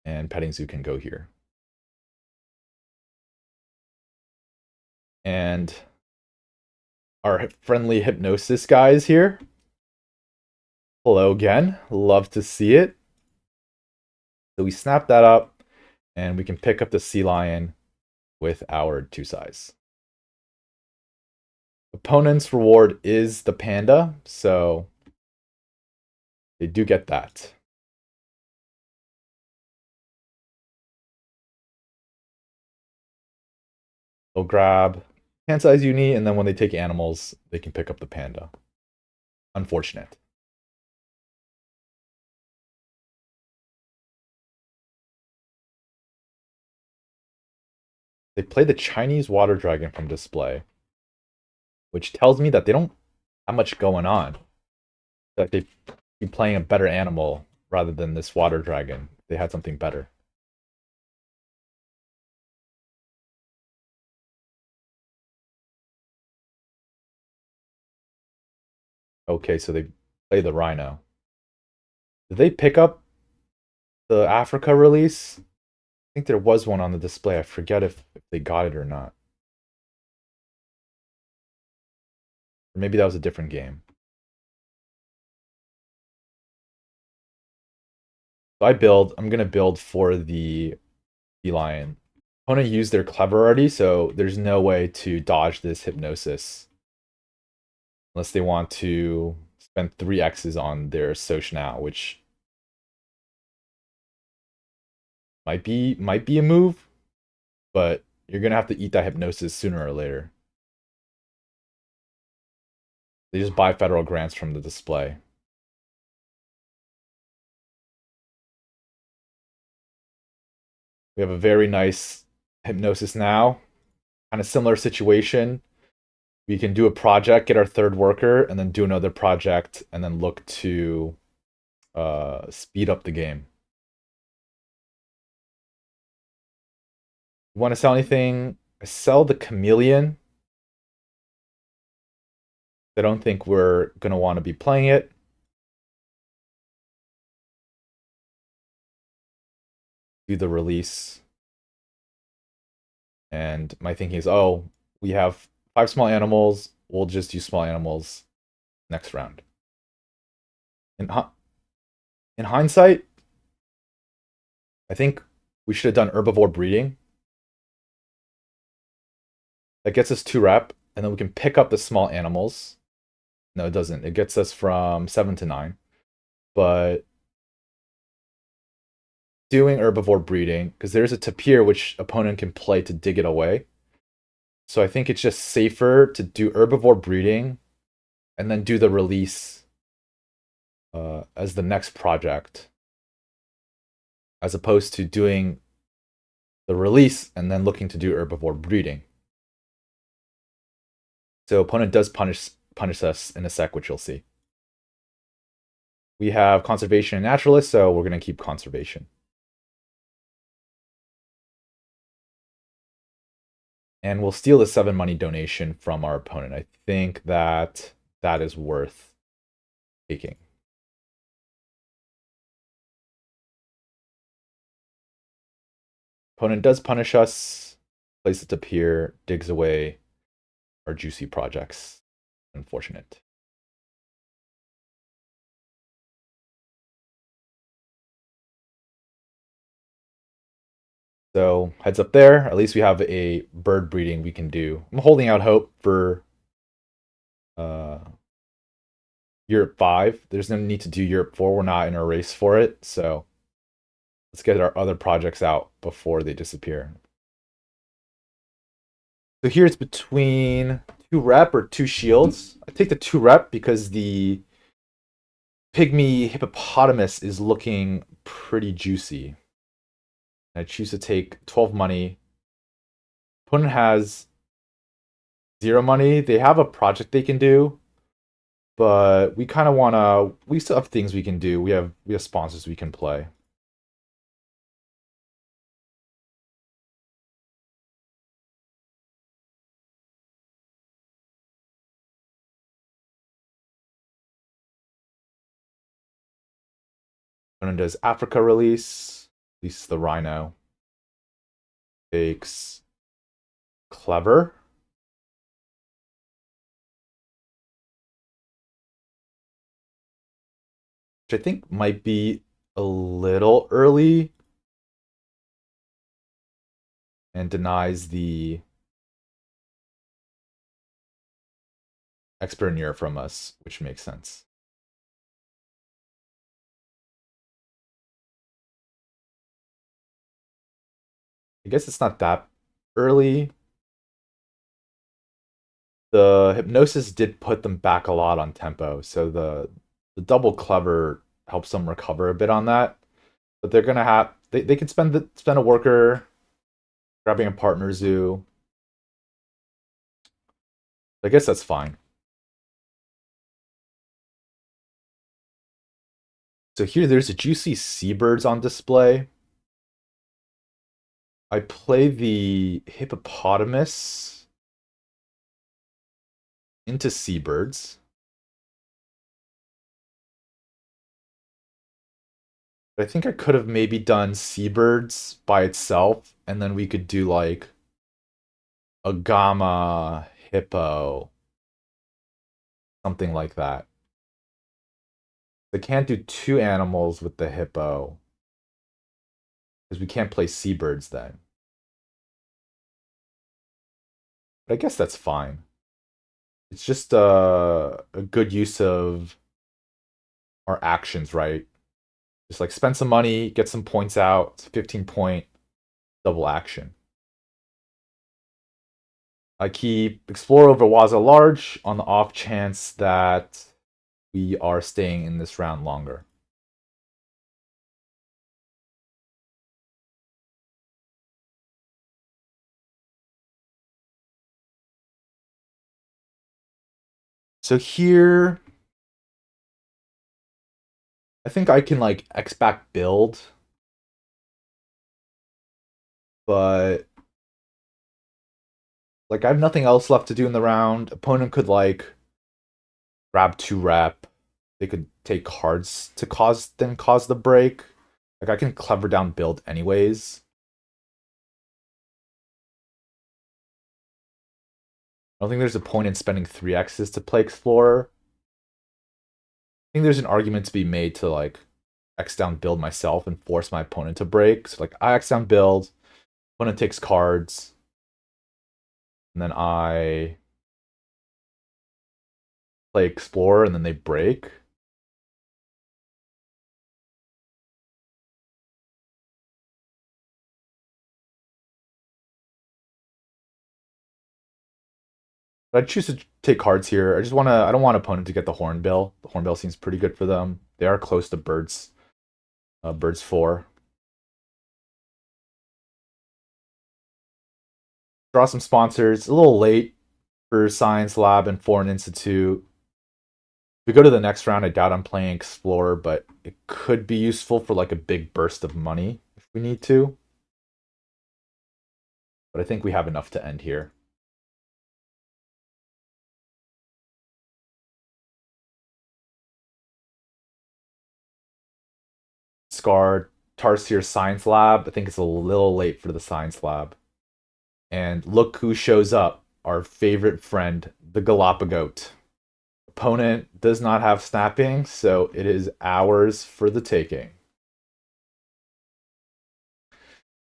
And petting zoo can go here. And our friendly hypnosis guys here. Hello again. Love to see it. So we snap that up and we can pick up the sea lion with our 2 size. Opponent's reward is the panda, so they do get that. They'll grab hand size uni, and then when they take animals, they can pick up the panda. Unfortunate. They play the Chinese water dragon from display, which tells me that they don't have much going on. That they be playing a better animal rather than this water dragon. They had something better. Okay, so they play the rhino. Did they pick up the Africa release? I think there was one on the display. I forget if they got it or not. Or maybe that was a different game. So I'm going to build for the sea lion. Opponent used their clever already, so there's no way to dodge this hypnosis. Unless they want to spend 3 X's on their Soch now, which might be a move, but you're gonna have to eat that hypnosis sooner or later. They just buy federal grants from the display. We have a very nice hypnosis now. Kind of similar situation. We can do a project, get our 3rd worker, and then do another project, and then look to speed up the game. Want to sell anything? I sell the chameleon. I don't think we're going to want to be playing it. Do the release. And my thinking is, oh, we have 5 small animals. We'll just do small animals next round. In hindsight, I think we should have done herbivore breeding. That gets us 2 rep, and then we can pick up the small animals. No, it doesn't. It gets us from 7 to 9. But doing herbivore breeding, because there's a tapir which opponent can play to dig it away. So I think it's just safer to do herbivore breeding and then do the release as the next project, as opposed to doing the release and then looking to do herbivore breeding. So opponent does punish us in a sec, which you'll see. We have conservation and naturalist, so we're going to keep conservation. And we'll steal the 7 money donation from our opponent. I think that is worth taking. Opponent does punish us, places it up here, digs away our juicy projects. Unfortunate. So heads up there. At least we have a bird breeding we can do. I'm holding out hope for Europe 5. There's no need to do Europe 4. We're not in a race for it. So Let's get our other projects out before they disappear. So here it's between 2 rep or 2 shields. I take the 2 rep because the pygmy hippopotamus is looking pretty juicy. I choose to take 12 money. Opponent has 0 money. They have a project they can do, but we kind of want to. We still have things we can do. We have sponsors we can play. Opponent does Africa release. Releases the Rhino. Takes Clever. Which I think might be a little early. And denies the Expert from us, which makes sense. I guess it's not that early. The Hypnosis did put them back a lot on tempo, so the double Clever helps them recover a bit on that. But they're gonna have they can spend a worker grabbing a partner zoo. I guess that's fine. So here there's a juicy seabirds on display. I play the hippopotamus into seabirds. I think I could have maybe done seabirds by itself, and then we could do like a gamma hippo, something like that. They can't do 2 animals with the hippo because we can't play seabirds then. But I guess that's fine. It's just a good use of our actions, right? Just like spend some money, get some points out. It's a 15-point double action. I keep Explore over Waza Large on the off chance that we are staying in this round longer. So here, I think I can like X back build, but like I have nothing else left to do in the round. Opponent could like grab 2 rep. They could take cards to cause the break. Like I can clever down build anyways. I don't think there's a point in spending 3x's to play Explorer. I think there's an argument to be made to like X down build myself and force my opponent to break. So like I X down build, opponent takes cards, and then I play Explorer and then they break. But I choose to take cards here. I don't want opponent to get the Hornbill. The Hornbill seems pretty good for them. They are close to Birds. Birds 4. Draw some sponsors. A little late for Science Lab and Foreign Institute. If we go to the next round, I doubt I'm playing Explorer, but it could be useful for like a big burst of money if we need to. But I think we have enough to end here. Scar, Tarsier Science Lab. I think it's a little late for the Science Lab. And look who shows up. Our favorite friend, the Galapagoat. Opponent does not have snapping, so it is ours for the taking.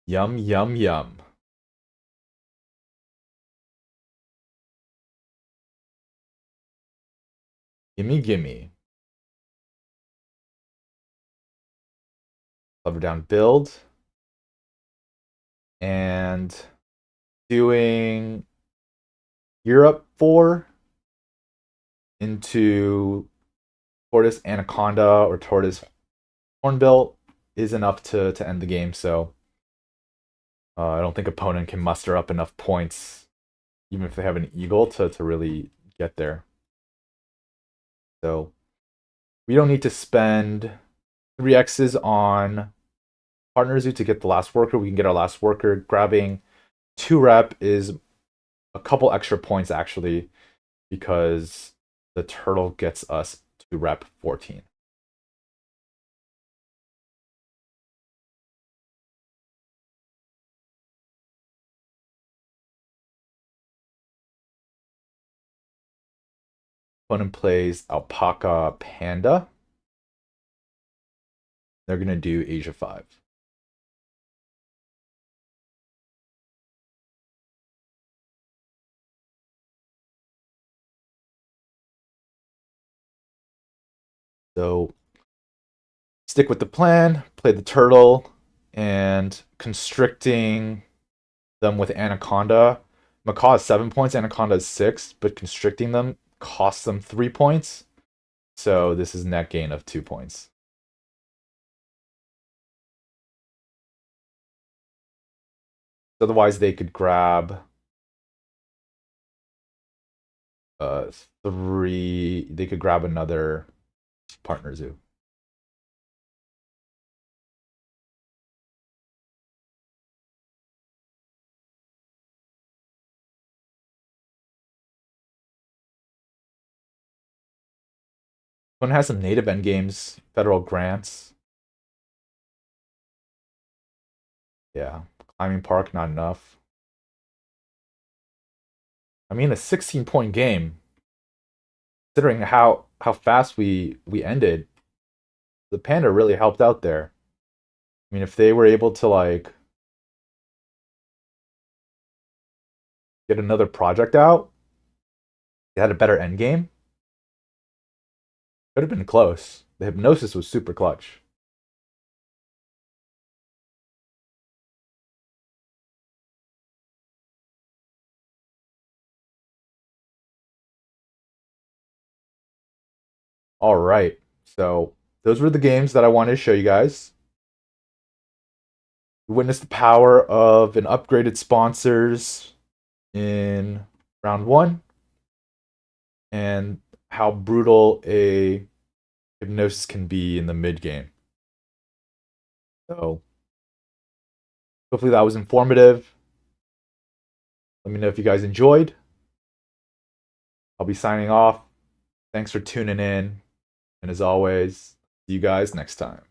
Yum, yum, yum. Gimme, gimme. Lever down build. And doing Europe 4 into Tortoise Anaconda or Tortoise Hornbill is enough to end the game. So I don't think opponent can muster up enough points, even if they have an eagle, to really get there. So we don't need to spend 3x's on Partner Zoo to get the last worker. We can get our last worker. Grabbing 2 rep is a couple extra points actually, because the turtle gets us to rep 14. Opponent plays Alpaca Panda. They're going to do Asia 5. So stick with the plan, play the turtle, and constricting them with Anaconda. Macaw is 7 points, Anaconda is 6, but constricting them costs them 3 points. So this is net gain of 2 points. Otherwise, they could grab 3. They could grab another Partner Zoo. One has some native endgames, federal grants. Yeah, climbing park, not enough. I mean, a 16-point game, considering how fast we ended, the Panda really helped out there. I mean, if they were able to like get another project out, they had a better end game. Could have been close. The hypnosis was super clutch. All right, so those were the games that I wanted to show you guys. We witnessed the power of an upgraded sponsors in round 1, and how brutal a hypnosis can be in the mid game. So hopefully that was informative. Let me know if you guys enjoyed. I'll be signing off. Thanks for tuning in. And as always, see you guys next time.